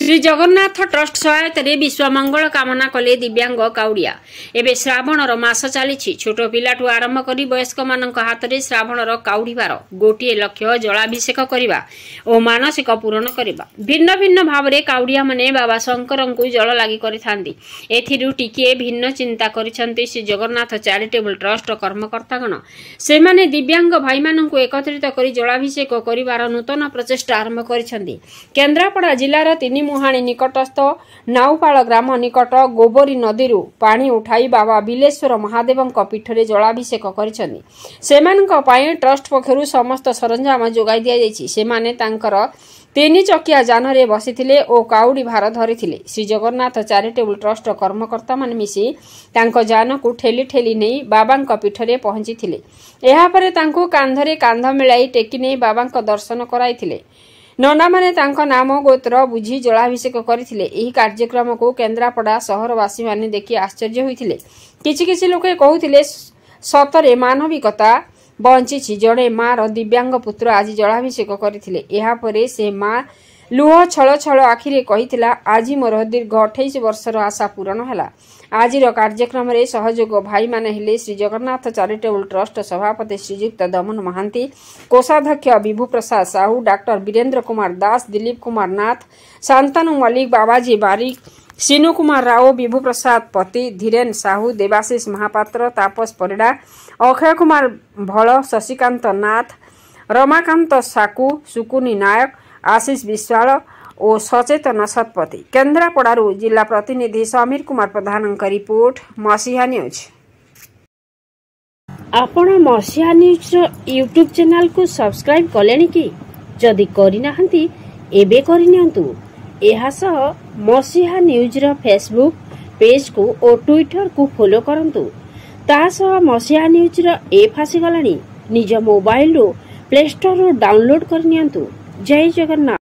Shri Jagannath trust सहायत Vishwamangal कामना कले दिव्यांग काउड़िया। एबे श्रावणर मास चली छोट पिलाठू आरंभ कर वयस्क मान हाथ में श्रावणर काउड़ीबार गोटे लक्ष्य जलाभिषेक करने और मानसिक पूरण करने भिन्न भिन्न भाव में काउड़िया माने बाबा शंकर को जल लगी टिके भिन्न चिंता करिसेंती श्री जगन्नाथ चैरिटेबल ट्रस्ट कर्मकर्तागण। से माने दिव्यांग भाई मान एकत्रित कर जलाभिषेक कर नूतन प्रचेष्टा आरंभ करिसेंती। केन्द्रापड़ा जिलार मुहाणी निकटस्थ नाउपाल ग्राम निकट गोबरी नदी पानी उठाई बाबा बिलेश्वर महादेव पीठरे जलाभिषेक करिसेंती। सेमानक पई ट्रस्ट पक्षरु समस्त सरंजाम जोगाई दिया जायछि। सेमाने तांकर 3 चकिया जान रे बसिथिले ओ काउडी भार धरिथिले। श्री जगन्नाथ चैरिटेबल ट्रस्ट कर्मकर्ता मान मिसी तांको जान को ठेली ठेली नहीं बाबांक पीठरे पहुंचीथिले। एहा परे तांको कांधरे कांध मिलाई टेकी नहीं बाबांक दर्शन कराइथिले। नंदा माने तांको नाम गोत्र बुझी जलाभिषेक करथिले। एही कार्यक्रम को केन्द्रापड़ा सहरवासी माने देखि आश्चर्य होइथिले। किछि किछि लोके कहउथिले सतरे मानविकता बंची जड़े मार दिव्यांग पुत्र आज जलाभिषेक करथिले। एहा परे से मां लुह छल छल आखिरे कहिथिला आज मोर दीर्घ 28 वर्षर आशा पूरण हैला। आजिर कार्यक्रम रे सहयोग भाई माने हेले श्री जगन्नाथ चैरिटेबल ट्रस्ट सभापति श्रीजुक्त दमन महांती, कोषाध्यक्ष विभू प्रसाद साहू, डॉक्टर वीरेंद्र कुमार दास, दिलीप कुमार नाथ, शांतनु मल्लिक, बाबाजी बारिक, सीनू कुमार राव, विभू प्रसाद पति, धीरेन साहू, देवाशीष महापात्र, तापस परिड़ा, अक्षय कुमार भल, शशिकांत नाथ, रमाकांत साकू, सुकुनी नायक, आशीष विश्वाल और सचेतन शतपथी। केन्द्रापड़ारू जिला प्रतिनिधि समीर कुमार प्रधान का रिपोर्ट मसीहा न्यूज। आपण मसीहा न्यूज यूट्यूब चैनल को सब्सक्राइब कलेनी कि जदि करिनाहंती एबे करिनियंतु। एहा सह मसीहा न्यूज रो फेसबुक पेज को और ट्विटर को फॉलो करंतु। ता सह मसीहा न्यूज रो ऐप आसी गलानी। निज मोबाइल रो प्ले स्टोर रो डाउनलोड करनियंतु। जय जगन्नाथ।